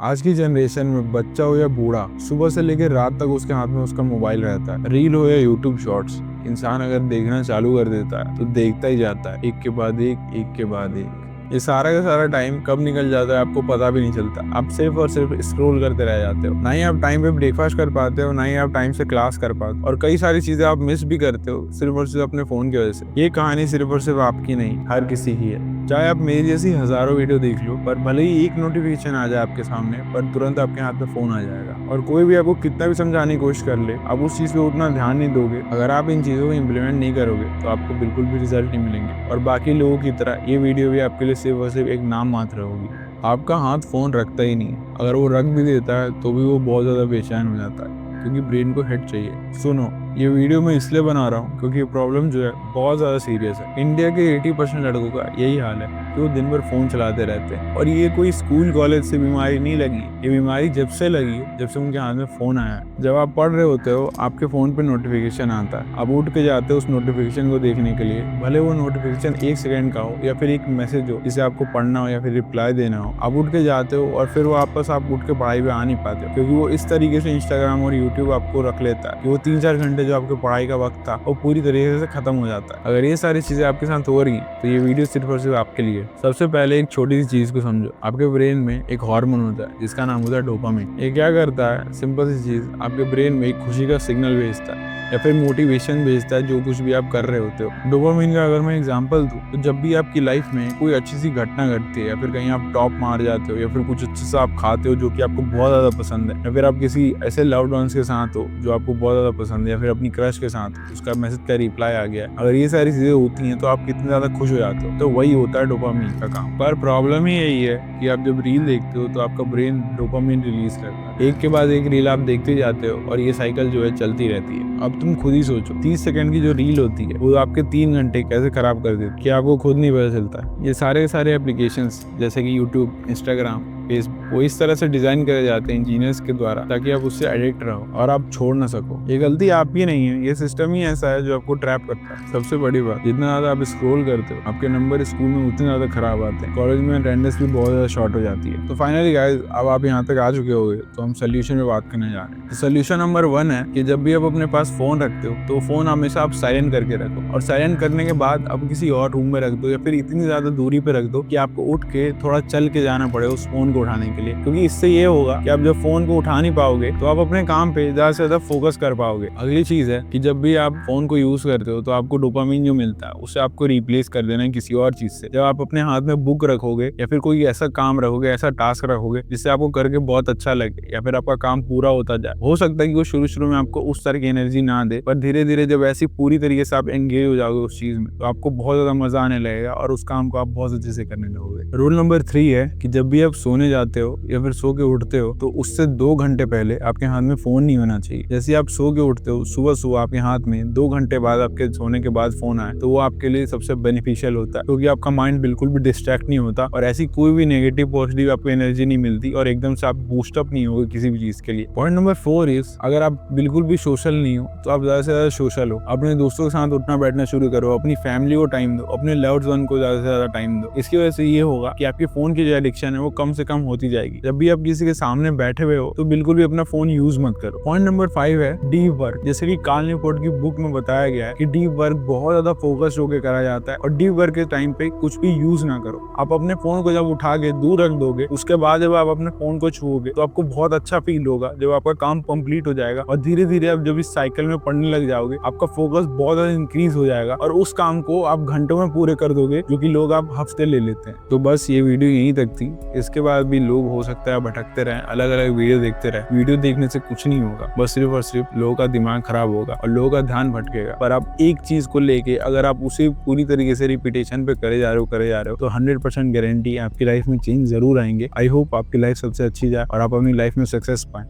आज की जनरेशन में बच्चा हो या बूढ़ा, सुबह से लेकर रात तक उसके हाथ में उसका मोबाइल रहता है। रील हो या यूट्यूब शॉर्ट्स, इंसान अगर देखना चालू कर देता है तो देखता ही जाता है, एक के बाद एक के बाद एक। ये सारा का सारा टाइम कब निकल जाता है आपको पता भी नहीं चलता। आप सिर्फ और सिर्फ स्क्रॉल करते रह जाते हो। ना ही आप टाइम पे ब्रेकफास्ट कर पाते हो, ना ही आप टाइम से क्लास कर पाते हो, और कई सारी चीजें आप मिस भी करते हो सिर्फ और सिर्फ अपने फोन की वजह से। ये कहानी सिर्फ और सिर्फ आपकी नहीं, हर किसी की है। चाहे आप मेरी जैसी हजारों वीडियो देख लो, पर भले ही एक नोटिफिकेशन आ जाए आपके सामने, पर तुरंत आपके हाथ में फोन आ जाएगा। और कोई भी आपको कितना भी समझाने की कोशिश कर ले, आप उस चीज पे उतना ध्यान नहीं दोगे। अगर आप इन चीजों को इम्प्लीमेंट नहीं करोगे तो आपको बिल्कुल भी रिजल्ट नहीं मिलेंगे। और बाकी लोगों की तरह ये वीडियो भी आपके लिए सिर्फ और सिर्फ एक नाम मात्र होगी। आपका हाथ फोन रखता ही नहीं, अगर वो रख भी देता है तो भी वो बहुत ज्यादा बेचैन हो जाता है, क्योंकि ब्रेन को हिट चाहिए। सुनो, ये वीडियो मैं इसलिए बना रहा हूँ क्योंकि ये प्रॉब्लम जो है बहुत ज़्यादा सीरियस है। इंडिया के 80% लड़कों का यही हाल है कि वो दिन भर फ़ोन चलाते रहते हैं। और ये कोई स्कूल कॉलेज से बीमारी नहीं लगी, ये बीमारी जब से लगी है जब से उनके हाथ में फ़ोन आया है। जब आप पढ़ रहे होते हो, आपके फ़ोन पे नोटिफिकेशन आता है, आप उठ के जाते हो उस नोटिफिकेशन को देखने के लिए। भले वो नोटिफिकेशन 1 सेकंड का हो या फिर एक मैसेज हो जिसे आपको पढ़ना हो या फिर रिप्लाई देना हो, आप उठ के जाते हो और फिर वापस आप उठ के पढ़ाई पे आ नहीं पाते हो, क्योंकि वो इस तरीके से इंस्टाग्राम और यूट्यूब आपको रख लेता है कि वो 3-4 घंटे जो आपके पढ़ाई का वक्त था वो पूरी तरीके से खत्म हो जाता है। अगर ये सारी चीजें आपके साथ हो रही हैं तो ये वीडियो सिर्फ और सिर्फ आपके लिए। सबसे पहले एक छोटी सी चीज को समझो। आपके ब्रेन में एक हार्मोन होता है जिसका नाम होता है डोपामिन। ये क्या करता है? सिंपल सी चीज, आपके ब्रेन में एक खुशी का सिग्नल भेजता है या फिर मोटिवेशन भेजता है जो कुछ भी आप कर रहे होते हो। डोपामिन का अगर मैं एग्जांपल दूं तो जब भी आपकी लाइफ में कोई अच्छी सी घटना घटती है, या फिर कहीं आप टॉप मार जाते हो, या फिर कुछ अच्छा सा आप खाते हो जो कि आपको बहुत ज्यादा पसंद है, या फिर आप किसी ऐसे लव्ड वंस के साथ हो जो आपको बहुत ज्यादा पसंद है, या फिर अपनी क्रश के साथ उसका मैसेज का रिप्लाई आ गया है, अगर ये सारी चीजें होती हैं तो आप कितने ज्यादा खुश हो जाते हो। तो वही होता है डोपामिन का काम। पर प्रॉब्लम ही यही है कि आप जब रील देखते हो तो आपका ब्रेन डोपामिन रिलीज करता है। एक के बाद एक रील आप देखते जाते हो और ये साइकिल जो है चलती रहती है। अब तुम खुद ही सोचो, 30 सेकंड की जो रील होती है वो आपके 3 घंटे कैसे खराब कर देती है कि आपको खुद नहीं पता चलता है। ये सारे एप्लीकेशंस जैसे कि यूट्यूब, इंस्टाग्राम, फेसबुक, वो इस तरह से डिजाइन करे जाते हैं इंजीनियर्स के द्वारा ताकि आप उससे एडिक्ट रहो और आप छोड़ ना सको। ये गलती आपकी नहीं है, ये सिस्टम ही ऐसा है जो आपको ट्रैप करता है। सबसे बड़ी बात, जितना ज्यादा आप स्क्रॉल करते हो आपके नंबर स्कूल में उतने ज्यादा खराब आते हैं, कॉलेज में अटेंडेंस भी बहुत ज्यादा शॉर्ट हो जाती है। तो फाइनली गाइस, अब आप यहाँ तक आ चुके होंगे तो हम सोल्यूशन पे बात करने जा रहे हैं। तो सोल्यूशन नंबर 1 है कि जब भी आप अपने पास फोन रखते हो तो फोन हमेशा आप साइलेंट करके रखो, और साइलेंट करने के बाद आप किसी और रूम में रख दो या फिर इतनी ज्यादा दूरी पे रख दो कि आपको उठ के थोड़ा चल के जाना पड़े उस फोन को उठाने के लिए। क्योंकि इससे ये होगा कि आप जब फोन को उठा नहीं पाओगे तो आप अपने काम पे ज्यादा से ज्यादा फोकस कर पाओगे। अगली चीज है कि जब भी आप फोन को यूज करते हो तो आपको डोपामिन जो मिलता है उससे आपको रिप्लेस कर देना है किसी और चीज से। जब आप अपने हाथ में बुक रखोगे या फिर कोई ऐसा काम रखोगे, ऐसा टास्क रखोगे जिससे आपको करके बहुत अच्छा लगे या फिर आपका काम पूरा होता जाए, हो सकता है कि वो शुरू में आपको उस तरह की एनर्जी ना दे, पर धीरे धीरे जब ऐसी पूरी तरीके से आप एंगेज हो जाओगे उस चीज में तो आपको बहुत ज्यादा मजा आने लगेगा और उस काम को आप बहुत अच्छे से करने लगोगे। रूल नंबर 3 है कि जब भी आप सोने जाते हो या फिर सो के उठते हो तो उससे 2 घंटे पहले आपके हाथ में फोन नहीं होना चाहिए। जैसे आप सो के उठते हो, सुबह आपके हाथ में 2 घंटे बाद आपके सोने के बाद फोन आए तो वो आपके लिए सबसे बेनिफिशियल होता है, क्योंकि आपका माइंड बिल्कुल भी डिस्ट्रैक्ट नहीं होता और ऐसी कोई भी नेगेटिव पॉजिटिव आपको एनर्जी नहीं मिलती और एकदम से आप बूस्टअप नहीं होगे किसी भी चीज के लिए। पॉइंट नंबर 4 इज, अगर आप बिल्कुल भी सोशल नहीं हो तो आप ज्यादा से ज्यादा सोशल हो। अपने दोस्तों के साथ उठना बैठना शुरू करो, अपनी फैमिली को टाइम दो, अपने लव्ड वन को ज्यादा से ज्यादा टाइम दो। इसकी वजह से ये होगा कि आपके फोन की जो एडिक्शन है वो कम से कम होती जाएगी। जब भी आप किसी के सामने बैठे हुए हो तो बिल्कुल भी अपना फोन यूज मत करो। पॉइंट नंबर 5 है डीप वर्क। जैसे कि कार्ल न्यूपोर्ट की बुक में बताया गया है कि डीप वर्क बहुत ज्यादा फोकस होकर करा जाता है, और डीप वर्क के टाइम पे कुछ भी यूज ना करो। आप अपने फोन को जब उठा के दूर रख दोगे, उसके बाद जब आप अपने फोन को छुओगे तो आपको बहुत अच्छा फील होगा जब आपका काम कंप्लीट हो जाएगा, और धीरे धीरे आप जब इस साइकिल में पढ़ने लग जाओगे आपका फोकस बहुत ज्यादा इंक्रीज हो जाएगा और उस काम को आप घंटों में पूरे कर दोगे जो कि लोग आप हफ्ते ले लेते हैं। तो बस ये वीडियो यहीं तक थी। इसके बाद भी लोग हो सकता है भटकते रहे, अलग अलग वीडियो देखते रहे। वीडियो देखने से कुछ नहीं होगा, बस सिर्फ और सिर्फ लोगों का दिमाग खराब होगा और लोगों का ध्यान भटकेगा। पर आप एक चीज को लेके अगर आप उसे पूरी तरीके से रिपीटेशन पे करे जा रहे हो तो 100% गारंटी आपकी लाइफ में चेंज जरूर आएंगे। आई होप आपकी लाइफ सबसे अच्छी जाए और आप अपनी लाइफ में सक्सेस पाएं।